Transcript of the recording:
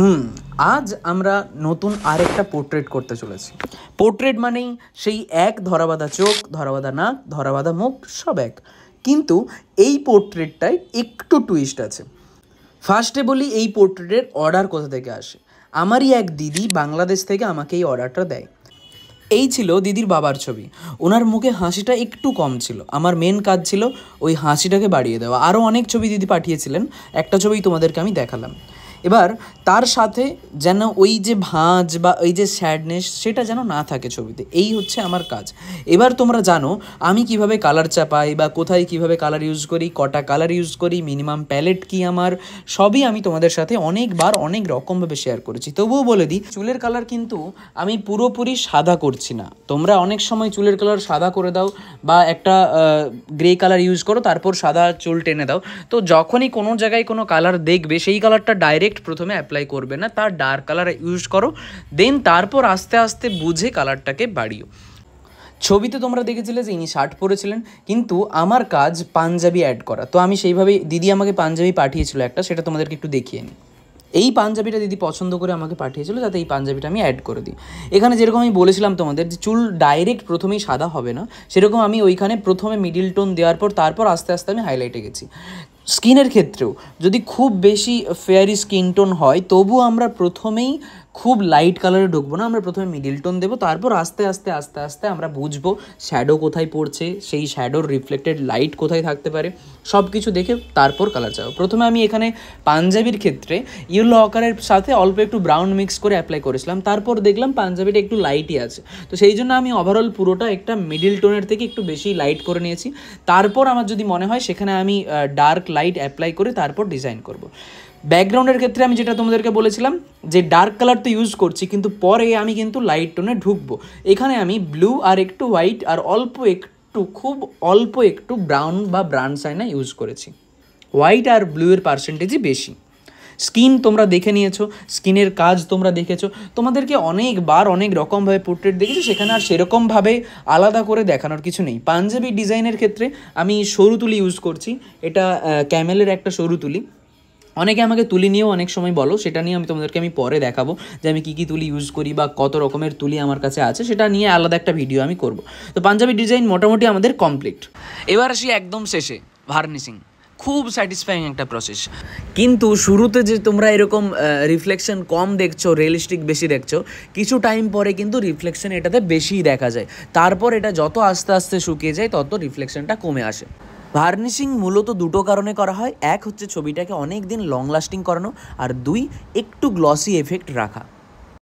হুম আজ আমরা নতুন আরেকটা পোর্ট্রেট করতে চলেছি। পোর্ট্রেট মানেই সেই এক ধরাবাঁধা চোখ, ধরাবাঁধা নাক, ধরাবাঁধা মুখ, সব এক। কিন্তু এই পোর্ট্রেটটায় একটু টুইস্ট আছে। ফার্স্টে বলি এই পোর্ট্রেটের অর্ডার কোথা থেকে আসে। আমারই এক দিদি বাংলাদেশ থেকে আমাকে এই অর্ডারটা দেয়। এই ছিল দিদির বাবার ছবি। ওনার মুখে হাসিটা একটু কম ছিল, আমার মেন কাজ ছিল ওই হাসিটাকে বাড়িয়ে দেওয়া। আরও অনেক ছবি দিদি পাঠিয়েছিলেন, একটা ছবি তোমাদেরকে আমি দেখালাম। এবার তার সাথে যেন ওই যে ভাঁজ বা ওই যে স্যাডনেস সেটা যেন না থাকে ছবিতে, এই হচ্ছে আমার কাজ। এবার তোমরা জানো আমি কিভাবে কালার চাপাই বা কোথায় কিভাবে কালার ইউজ করি, কটা কালার ইউজ করি, মিনিমাম প্যালেট কি আমার, সবই আমি তোমাদের সাথে অনেকবার অনেক রকমভাবে শেয়ার করেছি। তবুও বলে দিই, চুলের কালার কিন্তু আমি পুরোপুরি সাদা করছি না। তোমরা অনেক সময় চুলের কালার সাদা করে দাও বা একটা গ্রে কালার ইউজ করো, তারপর সাদা চুল টেনে দাও। তো যখনই কোনো জায়গায় কোনো কালার দেখবে সেই কালারটা ডাইরেক্ট প্রথমে অ্যাপ্লাই করবে না, তার ডার্ক কালার ইউজ করো, দেন তারপর আস্তে আস্তে বুঝে কালারটাকে বাড়িও। ছবিতে তোমরা দেখেছিলে যে ইনি শার্ট পরেছিলেন, কিন্তু আমার কাজ পাঞ্জাবি অ্যাড করা। তো আমি সেইভাবেই, দিদি আমাকে পাঞ্জাবি পাঠিয়েছিল একটা, সেটা তোমাদেরকে একটু দেখিয়ে নিই। এই পাঞ্জাবিটা দিদি পছন্দ করে আমাকে পাঠিয়েছিল, যাতে এই পাঞ্জাবিটা আমি অ্যাড করে দিই। এখানে যেরকম আমি বলেছিলাম তোমাদের যে চুল ডাইরেক্ট প্রথমেই সাদা হবে না, সেরকম আমি ওইখানে প্রথমে মিডিল টোন দেওয়ার পর তারপর আস্তে আস্তে আমি হাইলাইটে গেছি। স্কিনের ক্ষেত্রেও যদি খুব বেশি ফেয়ারি স্কিন টোন হয়, তবুও আমরা প্রথমেই খুব লাইট কালারে ঢুকবো না, আমরা প্রথমে মিডিল টোন দেবো, তারপর আস্তে আস্তে আস্তে আস্তে আমরা বুঝবো শ্যাডো কোথায় পড়ছে, সেই শ্যাডোর রিফ্লেক্টেড লাইট কোথায় থাকতে পারে, সব কিছু দেখে তারপর কালার চাও। প্রথমে আমি এখানে পাঞ্জাবির ক্ষেত্রে ইয়েলো অকারের সাথে অল্প একটু ব্রাউন মিক্স করে অ্যাপ্লাই করেছিলাম, তারপর দেখলাম পাঞ্জাবিটা একটু লাইটই আছে, তো সেই জন্য আমি ওভারঅল পুরোটা একটা মিডিল টোনের থেকে একটু বেশি লাইট করে নিয়েছি। তারপর আমার যদি মনে হয় সেখানে আমি ডার্ক লাইট অ্যাপ্লাই করে তারপর ডিজাইন করব। ব্যাকগ্রাউন্ডের ক্ষেত্রে আমি যেটা তোমাদেরকে বলেছিলাম যে ডার্ক কালার তো ইউজ করছি, কিন্তু পরে আমি কিন্তু লাইট টোনে ঢুকবো। এখানে আমি ব্লু আর একটু হোয়াইট আর অল্প একটু, খুব অল্প একটু ব্রাউন বা ব্রাউন সাইনা ইউজ করেছি। হোয়াইট আর ব্লুয়ের পার্সেন্টেজই বেশি। স্কিন তোমরা দেখে নিয়েছো, স্কিনের কাজ তোমরা দেখেছো, তোমাদেরকে অনেকবার অনেক রকমভাবে পোর্ট্রেট দেখেছি, সেখানে আর সেরকমভাবে আলাদা করে দেখানোর কিছু নেই। পাঞ্জাবি ডিজাইনের ক্ষেত্রে আমি সরু তুলি ইউজ করছি, এটা ক্যামেলের একটা সরু তুলি। অনেকে আমাকে তুলি নিয়েও অনেক সময় বলো, সেটা নিয়ে তোমাদেরকে আমি পরে দেখাবো যে আমি কী কী তুলি ইউজ করি বা কত রকমের তুলি আমার কাছে আছে, সেটা নিয়ে আলাদা একটা ভিডিও আমি করব। তো পাঞ্জাবি ডিজাইন মোটামুটি আমাদের কমপ্লিট। এবার আসি একদম শেষে, ভার্নিশিং। খুব স্যাটিসফাইং একটা প্রসেস, কিন্তু শুরুতে যে তোমরা এরকম রিফ্লেকশন কম দেখছো, রিয়েলিস্টিক বেশি দেখছো, কিছু টাইম পরে কিন্তু রিফ্লেকশন এটাতে বেশিই দেখা যায়। তারপর এটা যত আস্তে আস্তে শুকিয়ে যায় তত রিফ্লেকশনটা কমে আসে। ভার্নিশিং মূলত দুটো কারণে করা হয়, এক হচ্ছে ছবিটাকে অনেক দিন লং লাস্টিং করানো, আর দুই একটু গ্লসি এফেক্ট রাখা।